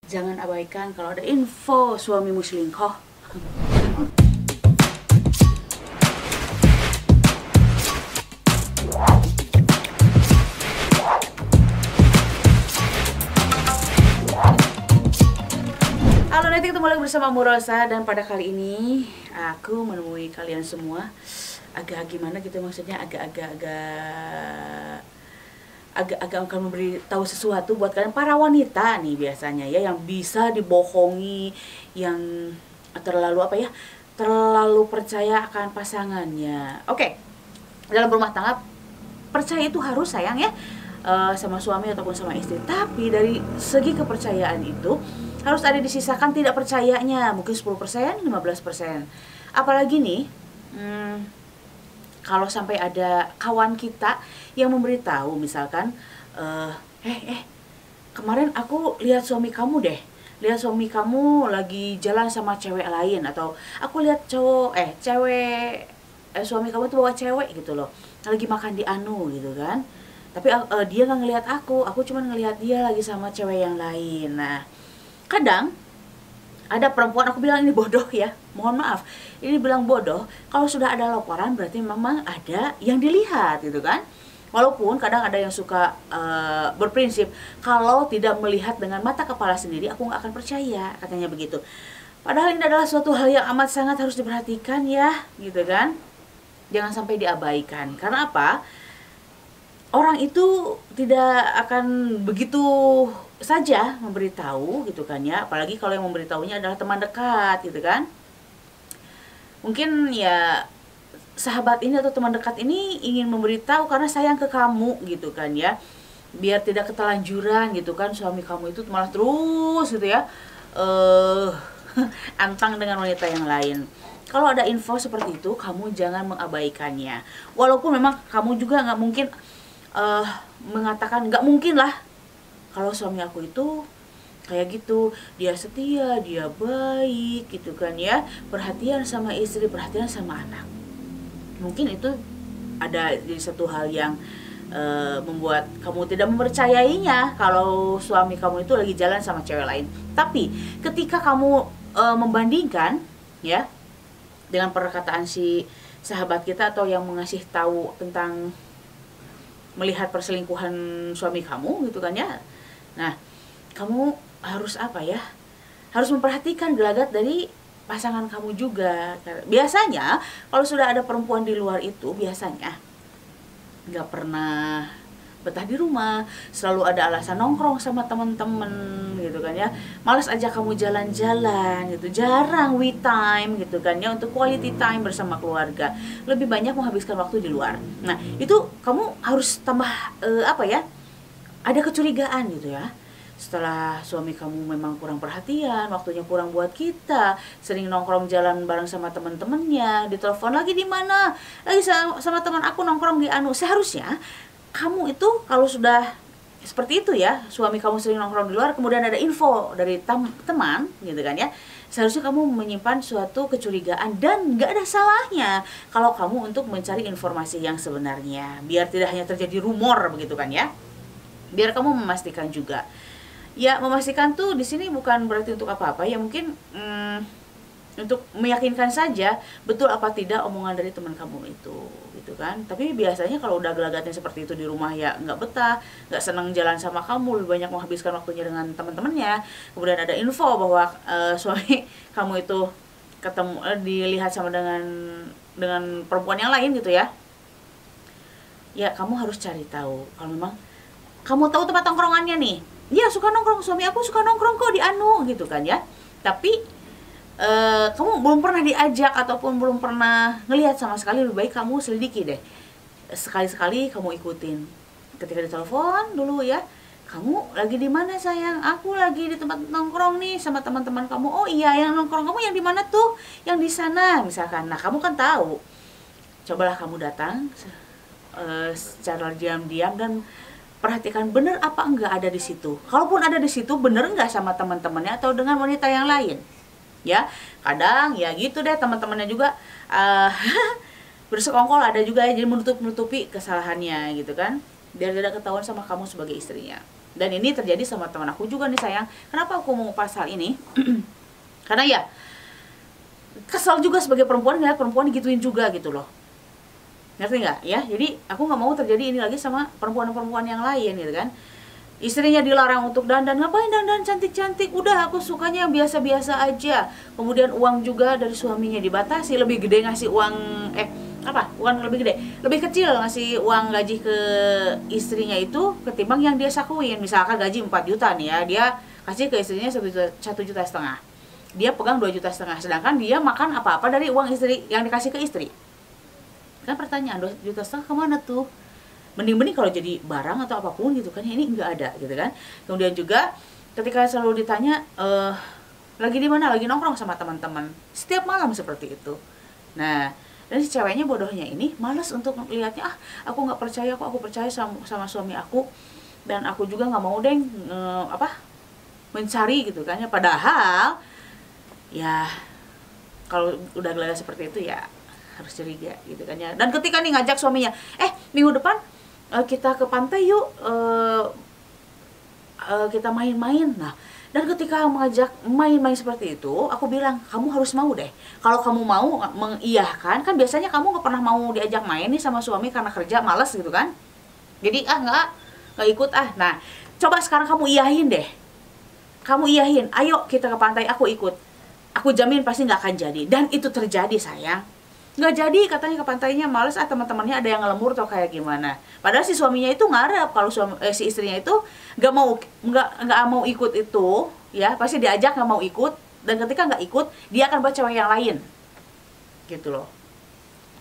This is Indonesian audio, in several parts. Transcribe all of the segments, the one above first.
Jangan abaikan kalau ada info suamimu selingkuh. Halo Neti, ketemu lagi bersama Murosa, dan pada kali ini aku menemui kalian semua agak gimana gitu, maksudnya agak akan memberi tahu sesuatu buat kalian para wanita nih biasanya ya, yang bisa dibohongi, yang terlalu percaya akan pasangannya. Oke, dalam rumah tangga percaya itu harus, sayang ya, sama suami ataupun sama istri. Tapi dari segi kepercayaan itu harus ada disisakan tidak percayanya, mungkin 10%, 15%. Apalagi nih, kalau sampai ada kawan kita yang memberitahu, misalkan, kemarin aku lihat suami kamu lagi jalan sama cewek lain, atau aku lihat suami kamu tuh bawa cewek gitu loh, lagi makan di anu gitu kan. Tapi dia nggak ngelihat aku cuma ngelihat dia lagi sama cewek yang lain. Nah, kadang ada perempuan, aku bilang ini bodoh ya, mohon maaf, ini bilang bodoh, kalau sudah ada laporan berarti memang ada yang dilihat gitu kan. Walaupun kadang ada yang suka berprinsip, kalau tidak melihat dengan mata kepala sendiri aku nggak akan percaya, katanya begitu. Padahal ini adalah suatu hal yang amat sangat harus diperhatikan ya, gitu kan. Jangan sampai diabaikan. Karena apa? Orang itu tidak akan begitu saja memberitahu gitu kan ya, apalagi kalau yang memberitahunya adalah teman dekat gitu kan. Mungkin ya sahabat ini atau teman dekat ini ingin memberitahu karena sayang ke kamu gitu kan ya, biar tidak ketelanjuran gitu kan, suami kamu itu malah terus gitu ya antang dengan wanita yang lain. Kalau ada info seperti itu, kamu jangan mengabaikannya. Walaupun memang kamu juga nggak mungkin mengatakan, nggak mungkin lah kalau suami aku itu kayak gitu, dia setia, dia baik gitu kan ya, perhatian sama istri, perhatian sama anak. Mungkin itu ada jadi satu hal yang membuat kamu tidak mempercayainya kalau suami kamu itu lagi jalan sama cewek lain. Tapi ketika kamu membandingkan ya dengan perkataan si sahabat kita atau yang mengasih tahu tentang melihat perselingkuhan suami kamu gitu kan ya, nah kamu harus apa ya, harus memperhatikan gelagat dari pasangan kamu juga. Biasanya kalau sudah ada perempuan di luar itu, biasanya nggak pernah betah di rumah, selalu ada alasan nongkrong sama temen-temen gitu kan ya, malas aja kamu jalan-jalan gitu, jarang we time gitu kan ya, untuk quality time bersama keluarga, lebih banyak menghabiskan waktu di luar. Nah itu kamu harus tambah ada kecurigaan gitu ya. Setelah suami kamu memang kurang perhatian, waktunya kurang buat kita, sering nongkrong jalan bareng sama temen-temennya, ditelepon lagi di mana, lagi sama teman aku nongkrong di anu. Seharusnya kamu itu kalau sudah seperti itu ya, suami kamu sering nongkrong di luar, kemudian ada info dari teman gitu kan ya, seharusnya kamu menyimpan suatu kecurigaan, dan gak ada salahnya kalau kamu untuk mencari informasi yang sebenarnya, biar tidak hanya terjadi rumor begitu kan ya. Biar kamu memastikan juga. Ya, memastikan tuh di sini bukan berarti untuk apa-apa ya, mungkin untuk meyakinkan saja betul apa tidak omongan dari teman kamu itu gitu kan. Tapi biasanya kalau udah gelagatnya seperti itu di rumah ya nggak betah, nggak senang jalan sama kamu, lebih banyak menghabiskan waktunya dengan teman-temannya, kemudian ada info bahwa suami kamu itu ketemu dilihat sama dengan perempuan yang lain gitu ya. Ya kamu harus cari tahu. Kalau memang kamu tahu tempat nongkrongannya nih, ya suka nongkrong, suami aku suka nongkrong kok di anu gitu kan ya, tapi kamu belum pernah diajak ataupun belum pernah ngelihat sama sekali, lebih baik kamu selidiki deh, sekali-sekali kamu ikutin. Ketika ditelepon dulu ya, kamu lagi di mana sayang, aku lagi di tempat nongkrong nih sama teman-teman kamu. Oh iya, yang nongkrong kamu yang di mana tuh? Yang di sana misalkan. Nah kamu kan tahu, cobalah kamu datang secara diam-diam dan perhatikan bener apa enggak ada di situ. Kalaupun ada di situ, bener enggak sama teman-temannya atau dengan wanita yang lain. Ya, kadang ya gitu deh, teman-temannya juga bersekongkol ada juga ya, jadi menutupi kesalahannya gitu kan, biar tidak ketahuan sama kamu sebagai istrinya. Dan ini terjadi sama teman aku juga nih sayang. Kenapa aku mau pasal ini? Karena ya kesal juga sebagai perempuan ngeliat perempuan digituin juga gitu loh. Ngerti nggak ya? Jadi aku nggak mau terjadi ini lagi sama perempuan-perempuan yang lain gitu kan. Istrinya dilarang untuk dandan, ngapain dandan cantik-cantik, udah aku sukanya yang biasa-biasa aja. Kemudian uang juga dari suaminya dibatasi, lebih gede ngasih uang, uang lebih gede, lebih kecil ngasih uang gaji ke istrinya itu ketimbang yang dia sakuin. Misalkan gaji 4 juta nih ya, dia kasih ke istrinya 1,5 juta, dia pegang 2,5 juta, sedangkan dia makan apa-apa dari uang istri yang dikasih ke istri. Kan pertanyaan, 2,5 juta kemana tuh? Mending-mending kalau jadi barang atau apapun gitu kan, ini nggak ada gitu kan. Kemudian juga ketika selalu ditanya, lagi di mana, lagi nongkrong sama teman-teman, setiap malam seperti itu. Nah, dan si ceweknya bodohnya ini malas untuk lihatnya, aku nggak percaya kok, aku percaya sama suami aku, dan aku juga nggak mau deh mencari gitu kan ya. Padahal ya kalau udah gelagat seperti itu ya harus curiga gitu kan ya. Dan ketika nih ngajak suaminya, minggu depan kita ke pantai yuk, kita main-main. Nah, dan ketika mengajak main-main seperti itu, aku bilang kamu harus mau deh. Kalau kamu mau mengiyahkan, kan biasanya kamu nggak pernah mau diajak main nih sama suami karena kerja males gitu kan. Jadi nggak ikut Nah, coba sekarang kamu iyahin deh. Kamu iyahin, ayo kita ke pantai, aku ikut. Aku jamin pasti nggak akan jadi. Dan itu terjadi sayang. Nggak jadi katanya ke pantainya, males teman-temannya ada yang ngelembur atau kayak gimana. Padahal si suaminya itu ngarep kalau si istrinya itu nggak mau ikut itu ya, pasti diajak nggak mau ikut, dan ketika nggak ikut dia akan buat cewek yang lain gitu loh.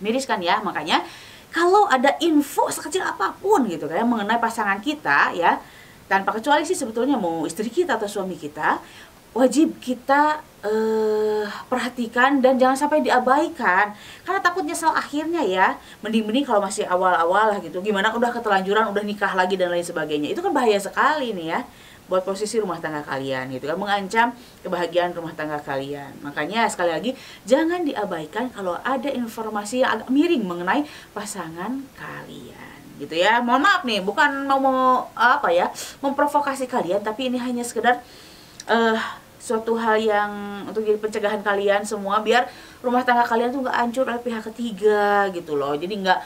Miris kan ya. Makanya kalau ada info sekecil apapun gitu kan mengenai pasangan kita ya, tanpa kecuali sih sebetulnya mau istri kita atau suami kita, wajib kita perhatikan dan jangan sampai diabaikan, karena takut nyesel akhirnya ya. Mending kalau masih awal-awal lah gitu, gimana udah ketelanjuran, udah nikah lagi dan lain sebagainya, itu kan bahaya sekali nih ya buat posisi rumah tangga kalian gitu kan, mengancam kebahagiaan rumah tangga kalian. Makanya sekali lagi jangan diabaikan kalau ada informasi yang agak miring mengenai pasangan kalian gitu ya. Mohon maaf nih, bukan mau memprovokasi kalian, tapi ini hanya sekedar suatu hal yang untuk jadi pencegahan kalian semua, biar rumah tangga kalian tuh nggak hancur oleh pihak ketiga gitu loh. Jadi nggak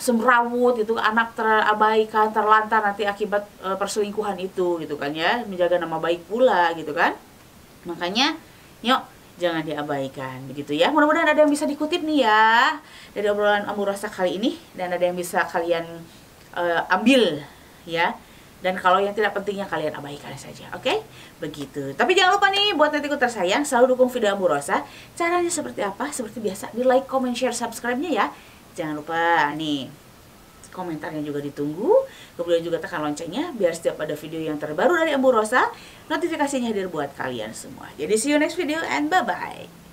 semrawut gitu, anak terabaikan, terlantar nanti akibat perselingkuhan itu gitu kan ya, menjaga nama baik pula gitu kan. Makanya yuk jangan diabaikan begitu ya. Mudah-mudahan ada yang bisa dikutip nih ya dari obrolan Ambu Rosa kali ini, dan ada yang bisa kalian ambil ya. Dan kalau yang tidak pentingnya kalian abaikan saja, oke? Begitu. Tapi jangan lupa nih, buat netiku tersayang, selalu dukung video Ambu Rosa. Caranya seperti apa? Seperti biasa, di like, comment, share, subscribe-nya ya. Jangan lupa nih, komentarnya juga ditunggu. Kemudian juga tekan loncengnya, biar setiap ada video yang terbaru dari Ambu Rosa, notifikasinya hadir buat kalian semua. Jadi see you next video and bye-bye.